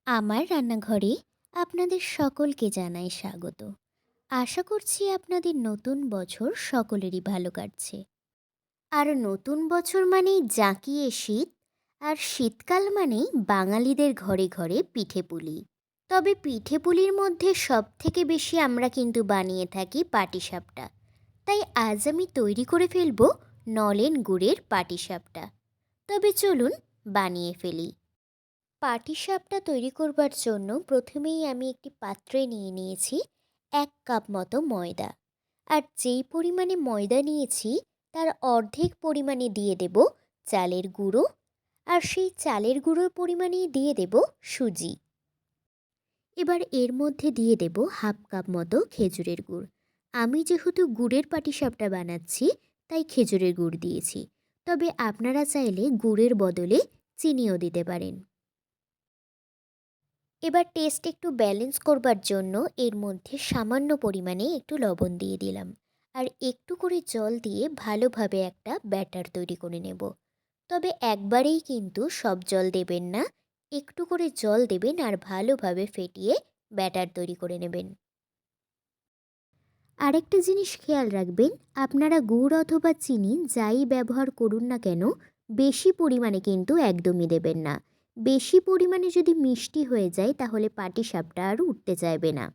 আমার রান্নাঘরে আপনাদের সকলকে জানাই স্বাগত। আশা করছি আপনাদের নতুন বছর সকলেরই ভালো কাটছে। আর নতুন বছর মানেই জাঁকিয়ে শীত, আর শীতকাল মানেই বাঙালিদের ঘরে ঘরে পিঠেপুলি। তবে পিঠেপুলির মধ্যে সবথেকে বেশি আমরা কিন্তু বানিয়ে থাকি পাটিসাপটা। তাই আজ আমি তৈরি করে ফেলব নলেন গুড়ের পাটিসাপটা। তবে চলুন বানিয়ে ফেলি। পাটিসাপটা তৈরি করবার জন্য প্রথমেই আমি একটি পাত্রে নিয়ে নিয়েছি 1 কাপ মতো ময়দা। আর যেই পরিমাণে ময়দা নিয়েছি তার অর্ধেক পরিমাণে দিয়ে দেব চালের গুঁড়ো, আর সেই চালের গুঁড়োর পরিমাণেই দিয়ে দেব সুজি। এবার এর মধ্যে দিয়ে দেব 1/2 কাপ মতো খেজুরের গুড়। আমি যেহেতু গুড়ের পাটিসাপটা বানাচ্ছি তাই খেজুরের গুড় দিয়েছি, তবে আপনারা চাইলে গুড়ের বদলে চিনিও দিতে পারেন। এবার টেস্ট একটু ব্যালেন্স করবার জন্য এর মধ্যে সামান্য পরিমাণে একটু লবণ দিয়ে দিলাম, আর একটু করে জল দিয়ে ভালোভাবে একটা ব্যাটার তৈরি করে নেব। তবে একবারেই কিন্তু সব জল দেবেন না, একটু করে জল দেবেন আর ভালোভাবে ফেটিয়ে ব্যাটার তৈরি করে নেবেন। আরেকটা জিনিস খেয়াল রাখবেন, আপনারা গুড় অথবা চিনি যাই ব্যবহার করুন না কেন বেশি পরিমাণে কিন্তু একদমই দেবেন না। বেশি পরিমাণে যদি মিষ্টি হয়ে যায় তাহলে পাটিসাপটা আর উঠতে চাইবে না।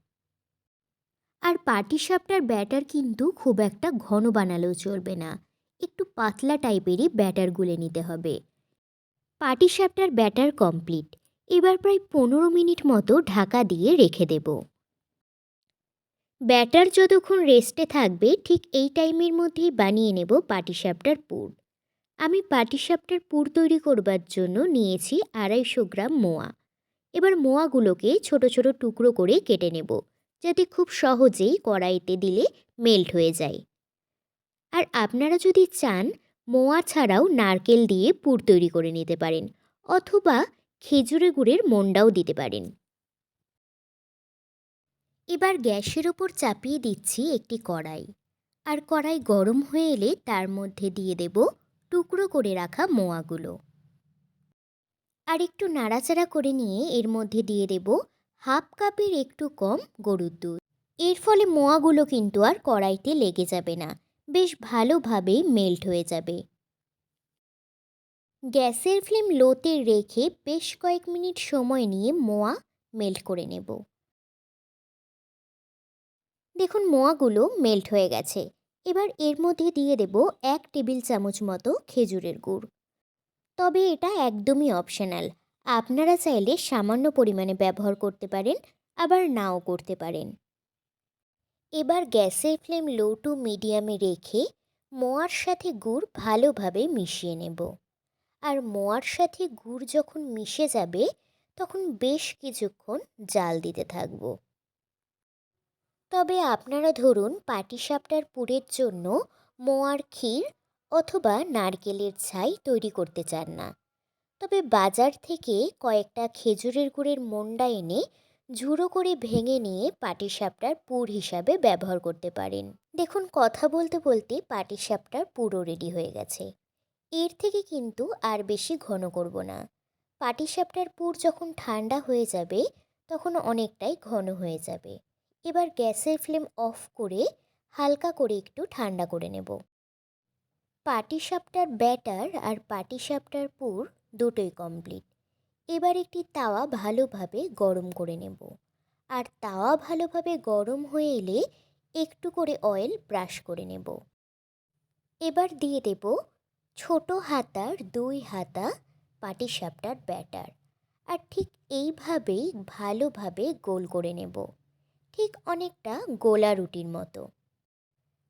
আর পাটিসাপটার ব্যাটার কিন্তু খুব একটা ঘন বানালেও চলবে না, একটু পাতলা টাইপেরই ব্যাটার গুলে নিতে হবে। পাটিসাপটার ব্যাটার কমপ্লিট। এবার প্রায় 15 মিনিট মতো ঢাকা দিয়ে রেখে দেব। ব্যাটার যতক্ষণ রেস্টে থাকবে ঠিক এই টাইমের মধ্যেই বানিয়ে নেব পাটিসাপটার পুর। আমি পাটিসাপটার পুর তৈরি করবার জন্য নিয়েছি 250 গ্রাম মোয়া। এবার মোয়াগুলোকে ছোট ছোট টুকরো করে কেটে নেব, যাতে খুব সহজেই কড়াইতে দিলে মেল্ট হয়ে যায়। আর আপনারা যদি চান মোয়া ছাড়াও নারকেল দিয়ে পুর তৈরি করে নিতে পারেন, অথবা খেজুরে গুড়ের মন্ডাও দিতে পারেন। এবার গ্যাসের ওপর চাপিয়ে দিচ্ছি একটি কড়াই, আর কড়াই গরম হয়ে এলে তার মধ্যে দিয়ে দেব টুকরো করে রাখা মোয়াগুলো। আর একটু নাড়াচাড়া করে নিয়ে এর মধ্যে দিয়ে দেব 1/2 কাপের একটু কম গরুর দুধ। এর ফলে মোয়াগুলো কিন্তু আর কড়াইতে লেগে যাবে না, বেশ ভালোভাবেই মেল্ট হয়ে যাবে। গ্যাসের ফ্লেম লোতে রেখে বেশ কয়েক মিনিট সময় নিয়ে মোয়া মেল্ট করে নেব। দেখুন মোয়াগুলো মেল্ট হয়ে গেছে। এবার এর মধ্যে দিয়ে দেব 1 টেবিল চামচ মতো খেজুরের গুড়। তবে এটা একদমই অপশনাল, আপনারা চাইলে সামান্য পরিমাণে ব্যবহার করতে পারেন, আবার নাও করতে পারেন। এবার গ্যাসের ফ্লেম লো টু মিডিয়ামে রেখে মোয়ার সাথে গুড় ভালোভাবে মিশিয়ে নেব। আর মোয়ার সাথে গুড় যখন মিশে যাবে তখন বেশ কিছুক্ষণ জাল দিতে থাকব। তবে আপনারা ধরুন পাটিসাপটার পুরের জন্য মোয়ার ক্ষীর অথবা নারকেলের ছাই তৈরি করতে চান না, তবে বাজার থেকে কয়েকটা খেজুরের গুড়ের মন্ডা এনে ঝুড়ো করে ভেঙে নিয়ে পাটিসাপটার পুর হিসাবে ব্যবহার করতে পারেন। দেখুন কথা বলতে বলতে পাটিসাপটার পুরও রেডি হয়ে গেছে। এর থেকে কিন্তু আর বেশি ঘন করব না। পাটিসাপটার পুর যখন ঠান্ডা হয়ে যাবে তখন অনেকটাই ঘন হয়ে যাবে। এবার গ্যাসের ফ্লেম অফ করে হালকা করে একটু ঠান্ডা করে নেব। পাটিসাপটার ব্যাটার আর পাটিসাপটার পুর দুটোই কমপ্লিট। এবার একটি তাওয়া ভালোভাবে গরম করে নেব, আর তাওয়া ভালোভাবে গরম হয়ে এলে একটু করে অয়েল ব্রাশ করে নেব। এবার দিয়ে দেব ছোট হাতার 2 হাতা পাটিসাপটার ব্যাটার, আর ঠিক এইভাবেই ভালোভাবে গোল করে নেব, ঠিক অনেকটা গোলা রুটির মতো।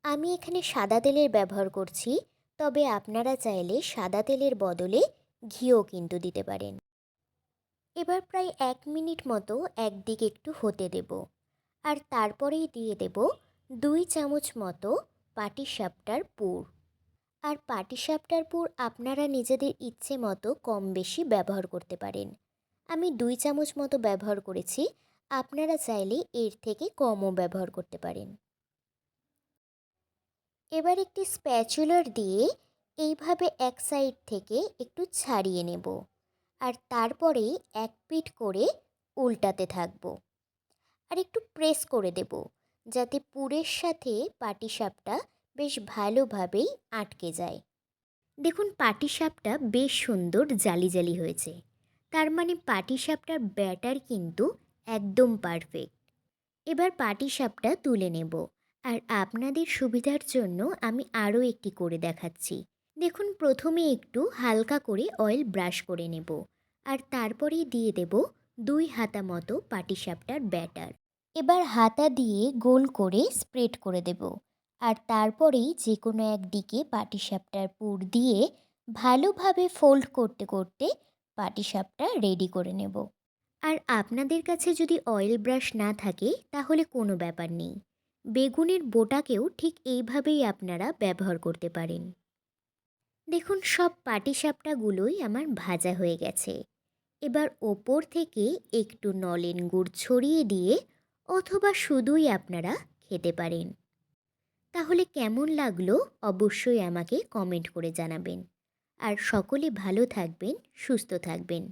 আমি এখানে সাদা তেলের ব্যবহার করছি, তবে আপনারা চাইলে সাদা তেলের বদলে ঘিও কিন্তু দিতে পারেন। এবার প্রায় 1 মিনিট মতো একদিকে একটু হতে দেব, আর তারপরেই দিয়ে দেব 2 চামচ মতো পাটিসাপটার পুর। আর পাটিসাপটার পুর আপনারা নিজেদের ইচ্ছে মতো কম বেশি ব্যবহার করতে পারেন। আমি 2 চামচ মতো ব্যবহার করেছি, আপনারা চাইলে এর থেকে কমও ব্যবহার করতে পারেন। এবার একটি স্প্যাচুলার দিয়ে এইভাবে এক সাইড থেকে একটু ছাড়িয়ে নেব, আর তারপরে এক পিঠ করে উল্টাতে থাকবো আর একটু প্রেস করে দেব, যাতে পুরের সাথে পাটিসাপটা বেশ ভালোভাবেই আটকে যায়। দেখুন পাটিসাপটা বেশ সুন্দর জালি জালি হয়েছে, তার মানে পাটিসাপটার ব্যাটার কিন্তু একদম পারফেক্ট। এবার পাটিসাপটা তুলে নেব, আর আপনাদের সুবিধার জন্য আমি আরও একটি করে দেখাচ্ছি। দেখুন প্রথমে একটু হালকা করে অয়েল ব্রাশ করে নেব, আর তারপরেই দিয়ে দেব 2 হাতা মতো পাটিসাপটার ব্যাটার। এবার হাতা দিয়ে গোল করে স্প্রেড করে দেব, আর তারপরেই যে কোনো একদিকে পাটিসাপটার পুর দিয়ে ভালোভাবে ফোল্ড করতে করতে পাটিসাপটা রেডি করে নেব। আর আপনাদের কাছে যদি অয়েল ব্রাশ না থাকে তাহলে কোনো ব্যাপার নেই, বেগুনের বোটাকেও ঠিক এইভাবেই আপনারা ব্যবহার করতে পারেন। দেখুন সব পাটিসাপটাগুলোই আমার ভাজা হয়ে গেছে। এবার ওপর থেকে একটু নলেন গুড় ছড়িয়ে দিয়ে অথবা শুধুই আপনারা খেতে পারেন। তাহলে কেমন লাগলো অবশ্যই আমাকে কমেন্ট করে জানাবেন। আর সকলে ভালো থাকবেন, সুস্থ থাকবেন।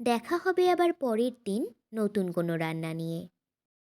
দেখা হবে আবার পরের দিন নতুন কোনো রান্না নিয়ে।